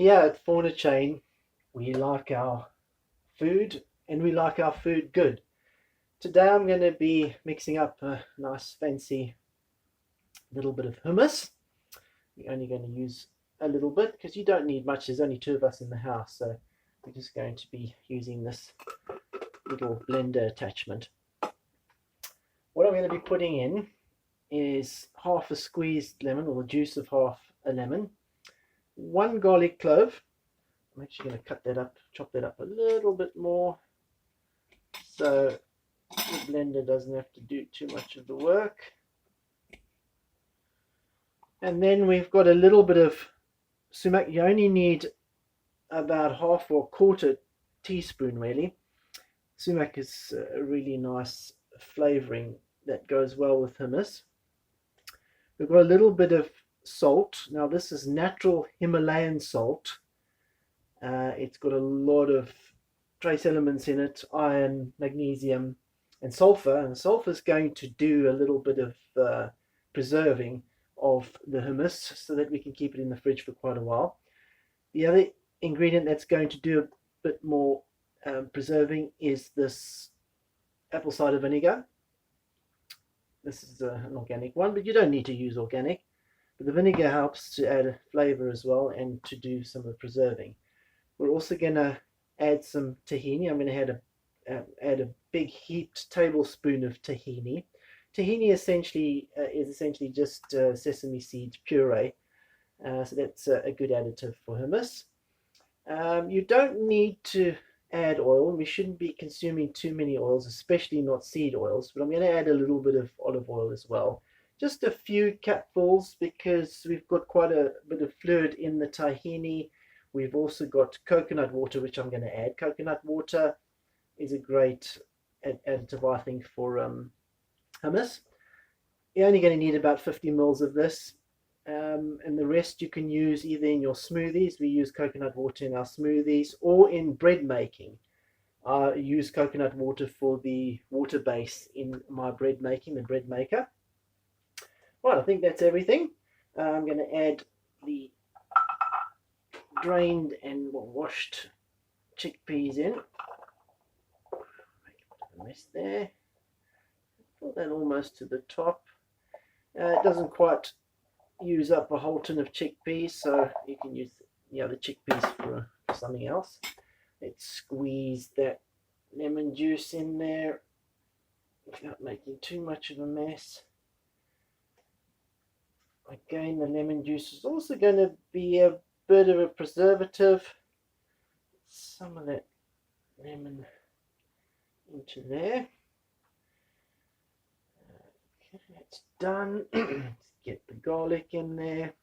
Here at Fauna Chain, we like our food and we like our food good. Today I'm going to be mixing up a nice fancy little bit of hummus. We're only going to use a little bit because you don't need much. There's only two of us in the house, so we're just going to be using this little blender attachment. What I'm going to be putting in is half a squeezed lemon, or the juice of half a lemon, one garlic clove. I'm actually going to cut that up, chop that up a little bit more so the blender doesn't have to do too much of the work. And then we've got a little bit of sumac. You only need about half or a quarter teaspoon really. Sumac is a really nice flavoring that goes well with hummus. We've got a little bit of salt. Now this is natural Himalayan salt. It's got a lot of trace elements in it, iron, magnesium, and sulfur. And sulfur is going to do a little bit of preserving of the hummus so that we can keep it in the fridge for quite a while. The other ingredient that's going to do a bit more preserving is this apple cider vinegar. This is an organic one, but you don't need to use organic. But the vinegar helps to add a flavor as well and to do some of the preserving. We're also going to add some tahini. I'm going to add a big heaped tablespoon of tahini. Tahini essentially is essentially just sesame seed puree, so that's a good additive for hummus. You don't need to add oil. We shouldn't be consuming too many oils, especially not seed oils, but I'm going to add a little bit of olive oil as well. Just a few cupfuls because we've got quite a bit of fluid in the tahini. We've also got coconut water, which I'm going to add. Coconut water is a great additive, I think, for hummus. You're only going to need about 50 mils of this, and the rest you can use either in your smoothies. We use coconut water in our smoothies, or in bread making. I use coconut water for the water base in my bread making, the bread maker. Right, I think that's everything. I'm going to add the drained and washed chickpeas in. Make a mess there. Put that almost to the top. It doesn't quite use up a whole tin of chickpeas, so you can use the other chickpeas for something else. Let's squeeze that lemon juice in there without making too much of a mess. Again, the lemon juice is also going to be a bit of a preservative. Some of that lemon into there. Okay, that's done. Let's get the garlic in there.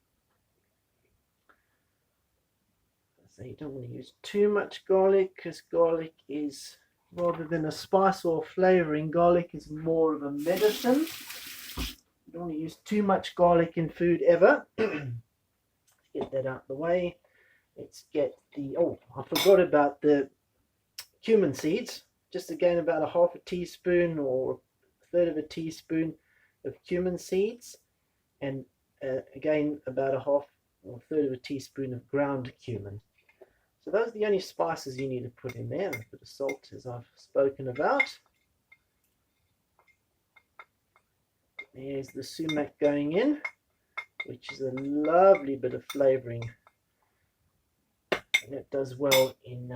So you don't want to use too much garlic because garlic is, rather than a spice or flavoring, garlic is more of a medicine. You don't want to use too much garlic in food ever. Get that out of the way. Let's get the, oh, I forgot about the cumin seeds. Just again about a half a teaspoon or a third of a teaspoon of cumin seeds, and again about a half or a third of a teaspoon of ground cumin. So those are the only spices you need to put in there. A bit of salt, as I've spoken about. There's the sumac going in, which is a lovely bit of flavoring, and it does well in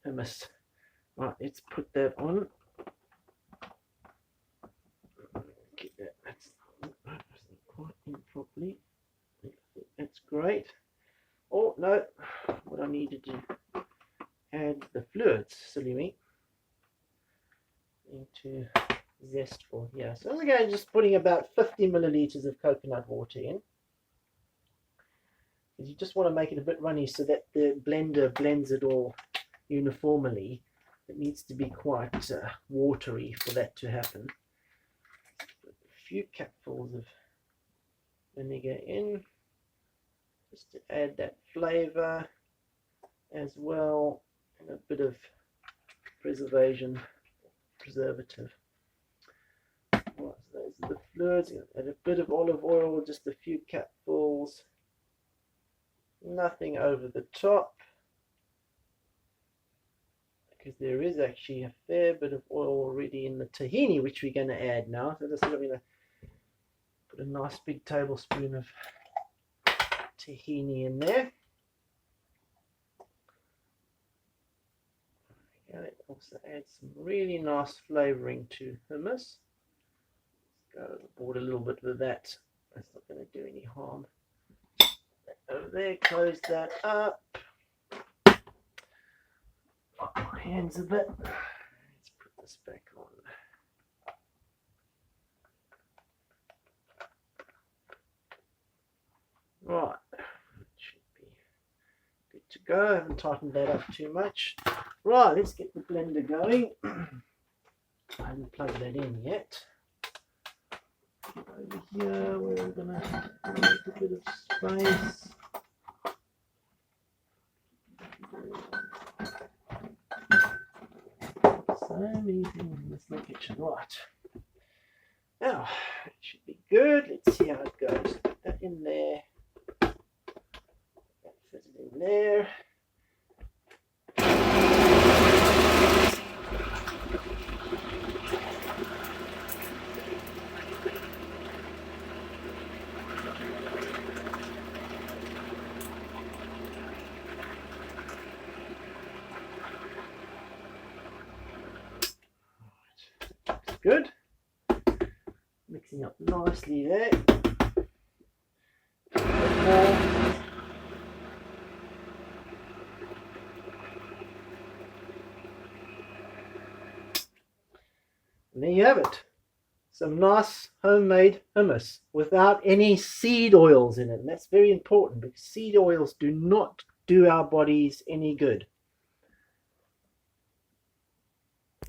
hummus. Right, let's put that on. Get that. That's not quite in properly. That's great. Oh no, what I need to do, add the fluids, silly me, into zestful here. So we're going just putting about 50 milliliters of coconut water in. You just want to make it a bit runny so that the blender blends it all uniformly. It needs to be quite watery for that to happen. Put a few cupfuls of vinegar in, just to add that flavor as well, and a bit of preservative. Right, so those are the fluids. Add a bit of olive oil, just a few cupfuls. nothing over the top, because there is actually a fair bit of oil already in the tahini, which we're going to add now. So this is, I'm going to put a nice big tablespoon of tahini in there. And it also adds some really nice flavoring to hummus. Go overboard a little bit with that. That's not going to do any harm. Over there, close that up. Wipe my hands a bit. Let's put this back on. Right, should be good to go. I haven't tightened that up too much. Right, let's get the blender going. I haven't plugged that in yet. Over here, we're going to make a bit of space. So many things in this little kitchen. Right. Now, it should be good. Let's see how it goes. Put that in there. That fits in there. Good. Mixing up nicely there. And there you have it. Some nice homemade hummus without any seed oils in it. And that's very important because seed oils do not do our bodies any good.